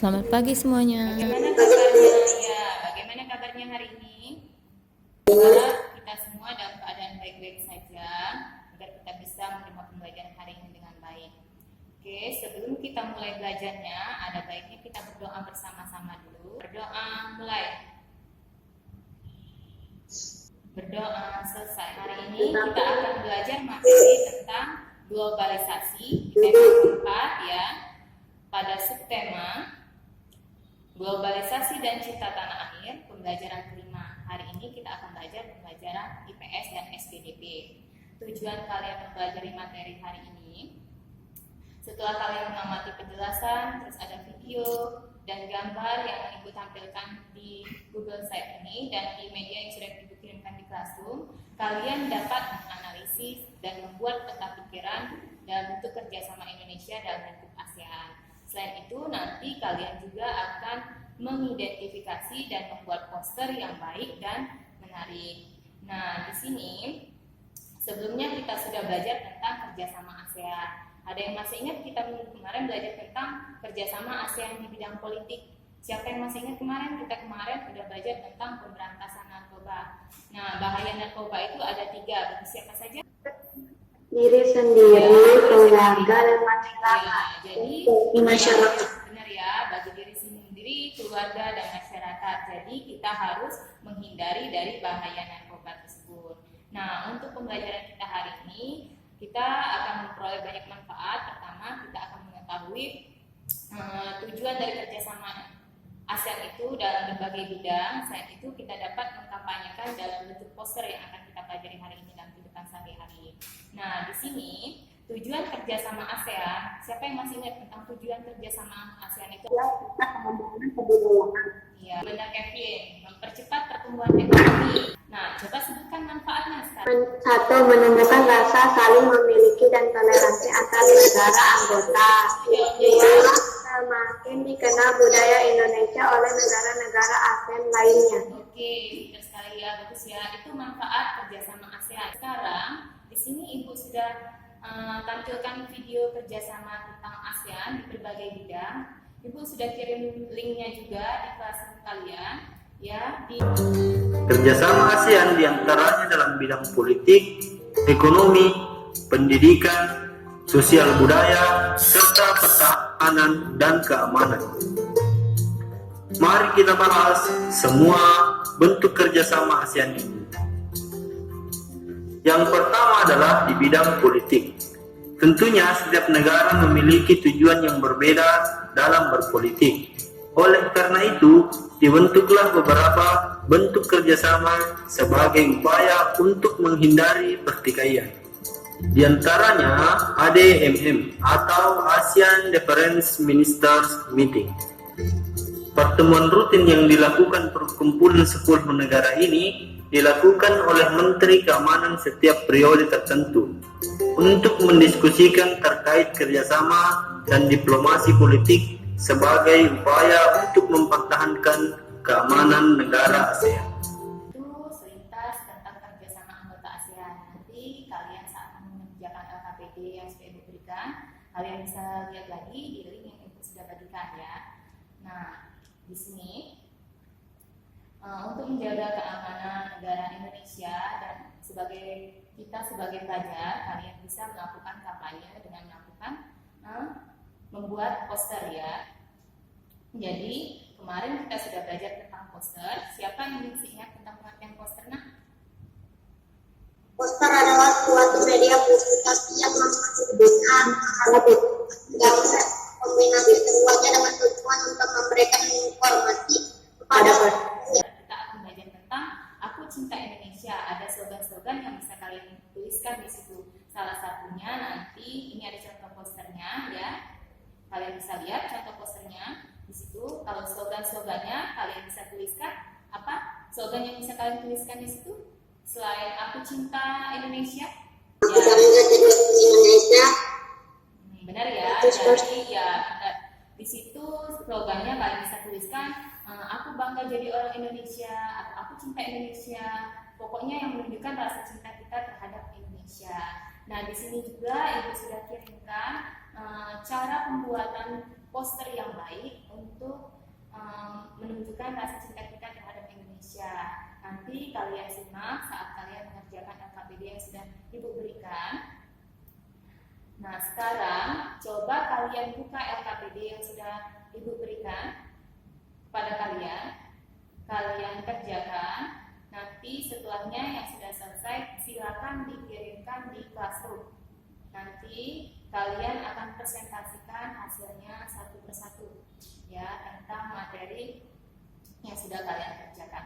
Selamat pagi semuanya. Bagaimana kabarnya? Ya, bagaimana kabarnya hari ini? Semoga kita semua dalam keadaan baik-baik saja agar kita bisa menerima pembelajaran hari ini dengan baik. Oke, sebelum kita mulai belajarnya, ada baiknya kita berdoa bersama-sama dulu. Berdoa mulai. Berdoa selesai. Hari ini kita akan belajar materi tentang globalisasi tema 4 ya. Pada subtema globalisasi dan cipta tanah air, pembelajaran kelima. Hari ini kita akan belajar pembelajaran IPS dan SPDP. Tujuan kalian mempelajari materi hari ini, setelah kalian mengamati penjelasan, terus ada video dan gambar yang ibu tampilkan di Google Site ini dan di media yang sudah ibu kirimkan di Classroom, kalian dapat menganalisis dan membuat peta pikiran dalam bentuk kerjasama Indonesia dalam lingkup ASEAN. Selain itu, nanti kalian juga akan mengidentifikasi dan membuat poster yang baik dan menarik. Nah, di sini sebelumnya kita sudah belajar tentang kerjasama ASEAN. Ada yang masih ingat kita minggu kemarin belajar tentang kerjasama ASEAN di bidang politik? Siapa yang masih ingat kemarin? Kita kemarin sudah belajar tentang pemberantasan narkoba. Nah, bahaya narkoba itu ada 3. Bagi siapa saja? Diri sendiri, keluarga, dan masyarakat. Ya, jadi Masyarakat. benar ya, bagi diri sendiri, keluarga, dan masyarakat. Jadi kita harus menghindari dari bahaya narkoba tersebut. Nah, untuk pembelajaran kita hari ini, kita akan memperoleh banyak manfaat. Pertama, kita akan mengetahui tujuan dari kerjasama ASEAN itu dalam berbagai bidang. Selain itu, kita dapat mengkampanyekan dalam bentuk poster yang akan kita pelajari hari ini dalam kehidupan sehari-hari. Nah, di sini tujuan kerjasama ASEAN. Siapa yang masih ingat tentang tujuan kerjasama ASEAN itu? Ya, kita pengembangan kebudayaan. Ya, benar Kevin. Mempercepat pertumbuhan ekonomi. Nah, coba sebutkan manfaatnya sekarang. 1. Menumbuhkan rasa saling memiliki dan toleransi antar negara anggota. 2. Semakin dikenal budaya Indonesia oleh negara-negara ASEAN lainnya. Oke, pintar sekali ya, bagus ya. Itu manfaat kerjasama ASEAN. Sekarang di sini ibu sudah tampilkan video kerjasama tentang ASEAN di berbagai bidang. Ibu sudah kirim linknya juga di kelas kalian, ya. Kerjasama ASEAN diantaranya dalam bidang politik, ekonomi, pendidikan, sosial budaya, serta pertahanan dan keamanan. Mari kita bahas semua bentuk kerjasama ASEAN ini. Yang pertama adalah di bidang politik. Tentunya setiap negara memiliki tujuan yang berbeda dalam berpolitik. Oleh karena itu, dibentuklah beberapa bentuk kerjasama sebagai upaya untuk menghindari pertikaian. Di antaranya ADMM atau ASEAN Defense Ministers Meeting. Pertemuan rutin yang dilakukan perkumpulan 10 negara ini dilakukan oleh Menteri Keamanan setiap periode tertentu untuk mendiskusikan terkait kerjasama dan diplomasi politik sebagai upaya untuk mempertahankan keamanan negara ASEAN. Itu selintas tentang kerjasama anggota ASEAN. Nanti kalian saat mengerjakan LKPD yang sudah ibu berikan, kalian bisa lihat lagi di link yang ibu sudah bagikan ya. Nah, di sini untuk menjaga keamanan negara Indonesia dan kita sebagai pelajar, kalian bisa melakukan kampanye dengan melakukan membuat poster ya. Jadi kemarin kita sudah belajar tentang poster. Siapa yang masih ingat tentang pengertian poster? Nah, Poster adalah suatu media publikasi yang menunjukkan yang kombinasi keduanya dengan tujuan untuk memberikan informasi kepada kita akan belajar tentang Aku Cinta Indonesia. Ada slogan-slogan yang bisa kalian tuliskan di situ. Salah satunya nanti ini ada contoh posternya ya. Kalian bisa lihat contoh posternya di situ. Kalau slogan-slogannya kalian bisa tuliskan apa? Slogan yang bisa kalian tuliskan di situ selain Aku Cinta Indonesia. Ya. Indonesia. Benar ya. Jadi ya di situ slogannya kalian bisa tuliskan aku bangga jadi orang Indonesia atau aku cinta Indonesia. Pokoknya yang menunjukkan rasa cinta kita terhadap Indonesia. Nah, di sini juga ibu sudah kirimkan cara pembuatan poster yang baik untuk menunjukkan rasa cinta kita terhadap Indonesia. Nanti kalian simak saat kalian mengerjakan LKPD yang sudah Ibu berikan. Nah, sekarang coba kalian buka LKPD yang sudah Ibu berikan kepada kalian. Kalian kerjakan. Nanti setelahnya yang sudah selesai silakan dikirimkan di classroom. Nanti kalian akan presentasikan hasilnya satu persatu ya tentang materi yang sudah kalian kerjakan.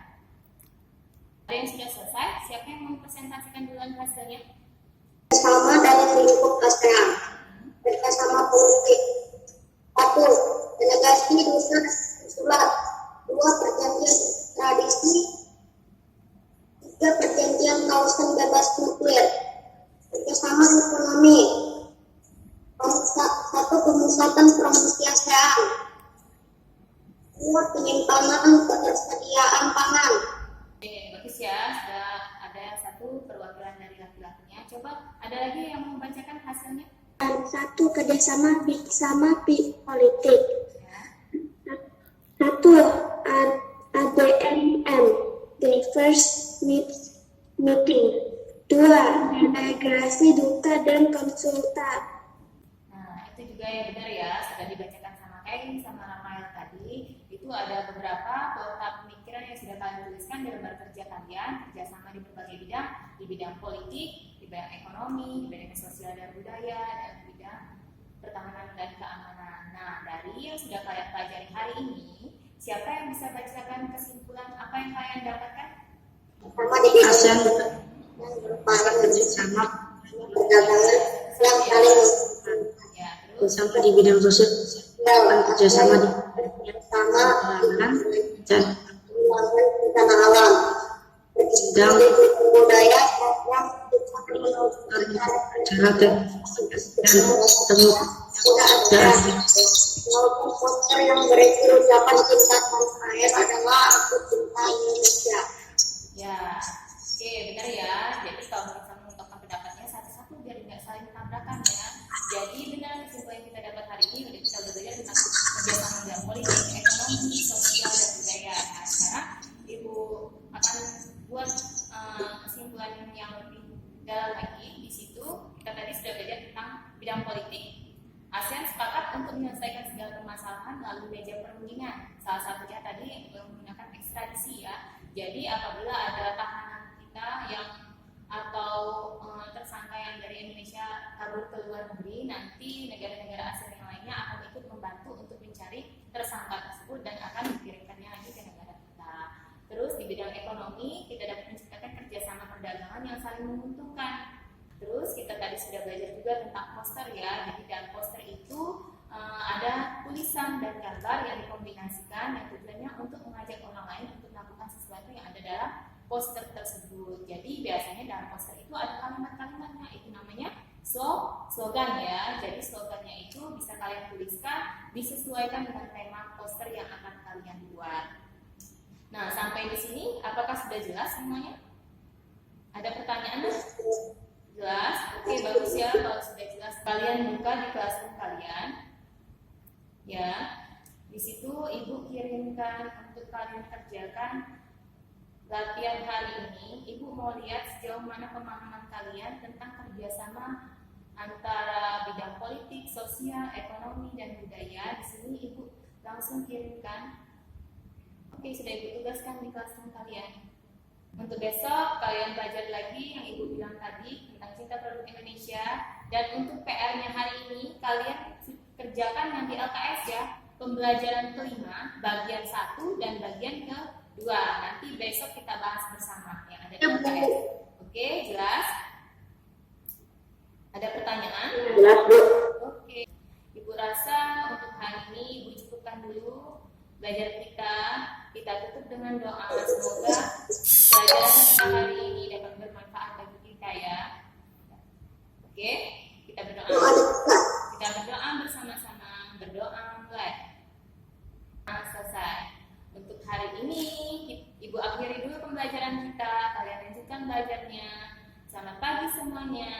Ada yang sudah selesai? Siapa yang mau presentasikan duluan hasilnya? Sama dalam lingkup ASEAN. Kerjasama politik. 1. Delegasi Nusa Sulat. 2. Perjanjian tradisi. 3. Perjanjian kawasan bebas nuklir. Kerjasama ekonomi. 1. Pemusatan promosi ASEAN. 2. Penyimpanan ketersediaan pangan. Oke, bagus ya, sudah ada satu perwakilan dari laki-lakinya. Coba ada lagi yang mau membacakan hasilnya? 1. Kerjasama politik. Ya. 1. ADMM, the first meeting. 2. Integrasi duta dan konsultan. Nah, itu juga yang benar ya, sudah dibacakan sama Kain sama Rafael tadi. Itu ada beberapa kotak pemikiran yang sudah kalian tuliskan di lembar kerja kalian, kerjasama di berbagai bidang, di bidang politik, di bidang ekonomi, di bidang sosial dan budaya, dan di bidang pertahanan dan keamanan. Nah, dari yang sudah kalian pelajari hari ini, siapa yang bisa bacakan kesimpulan apa yang kalian dapatkan? Pertama di bidang ASEAN yang merupakan kerjasama perdagangan yang saling menguntungkan. Ya, terus Sampai di bidang sosial kerjasama di sama penanganan dan pengembangan bencana alam. bidang Budaya yang cara dan temu sudah ada. Walaupun poster yang berisi ucapan cinta tanpa air adalah aku cinta Indonesia. ya, oke benar ya. Jadi kalau bisa mengungkapkan pendapatnya satu-satu biar tidak saling tabrakan ya. Jadi benar kesimpulan yang kita dapat hari ini udah kita belajar tentang kerjasama bidang politik, ekonomi, sosial dan budaya. Nah sekarang Ibu akan buat kesimpulan yang lebih dalam lagi. Di situ kita tadi sudah belajar tentang bidang politik. ASEAN sepakat untuk menyelesaikan segala permasalahan melalui meja perundingan. Salah satunya tadi menggunakan ekstradisi ya. Jadi apabila ada tahanan kita yang atau tersangka yang dari Indonesia kabur ke luar negeri, nanti negara-negara ASEAN yang lainnya akan ikut membantu untuk mencari tersangka tersebut dan akan dikirimkannya lagi ke negara kita. Terus di bidang ekonomi kita dapat menciptakan kerjasama perdagangan yang saling menguntungkan. Terus kita tadi sudah belajar juga tentang poster ya. Jadi dalam poster itu ada tulisan dan gambar yang dikombinasikan yang tujuannya untuk mengajak orang lain untuk melakukan sesuatu yang ada dalam poster tersebut. Jadi biasanya dalam poster itu ada kalimat-kalimatnya, itu namanya slogan ya. Jadi slogannya itu bisa kalian tuliskan, disesuaikan dengan tema poster yang akan kalian buat. Nah, sampai di sini apakah sudah jelas semuanya? Ada pertanyaan? Jelas? Oke, bagus ya kalau sudah jelas. Kalian buka di classroom kalian. Ya. Di situ Ibu kirimkan untuk kalian kerjakan latihan hari ini. Ibu mau lihat sejauh mana pemahaman kalian tentang kerjasama antara bidang politik, sosial, ekonomi, dan budaya. Di sini Ibu langsung kirimkan. Oke, sudah Ibu tugaskan di classroom kalian. Untuk besok kalian belajar lagi yang Ibu bilang tadi tentang cinta produk Indonesia. Dan untuk PR-nya hari ini kalian kerjakan yang di LKS ya, pembelajaran kelima, bagian 1 dan bagian ke-2. Nanti besok kita bahas bersama yang ada di LKS. Oke, jelas? Ada pertanyaan? Jelas, Bu. Oke. Ibu rasa untuk hari ini Ibu cukupkan dulu belajar kita. Kita tutup dengan doa. Semoga pelajaran kita hari ini dapat bermanfaat bagi kita ya. Oke, kita berdoa. Kita berdoa bersama-sama. Berdoa mulai. Selesai. Untuk hari ini Ibu akhiri dulu pembelajaran kita. Kalian lanjutkan belajarnya. Selamat pagi semuanya.